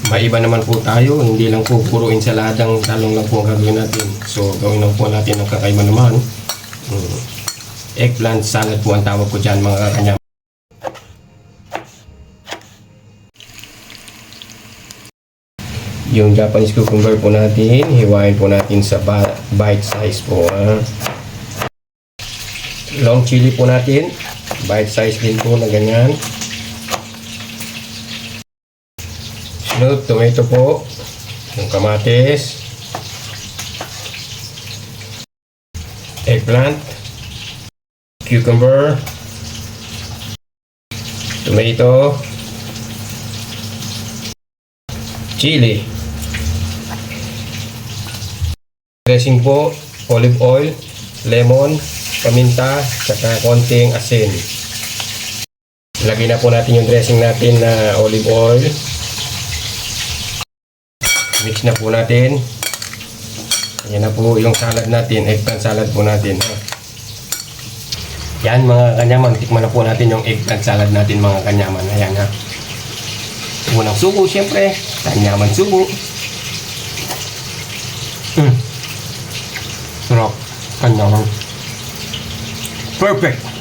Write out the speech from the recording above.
Maiba naman po tayo, hindi lang po puro ensaladang talong lang po ang gagawin natin. So, gawin lang po natin ng kakaiba naman. Eggplant salad po ang tawag ko dyan mga kakanya. Yung Japanese cucumber po natin, hiwain po natin sa bite size po. Long chili po natin, bite size din po na ganyan. Sunod, tomato po, yung kamatis, eggplant, cucumber, tomato, chili, dressing po, olive oil, lemon, paminta, saka konting asin. Lagyan na po natin yung dressing natin na olive oil. Mix na po natin. Yan na po yung salad natin, eggplant salad po natin. Yan mga kanyaman, tikman na po natin yung eggplant salad natin mga kanyaman. Ayan ha. Unang subo syempre, kanyaman subo. Sarap, kanyaman. Perfect!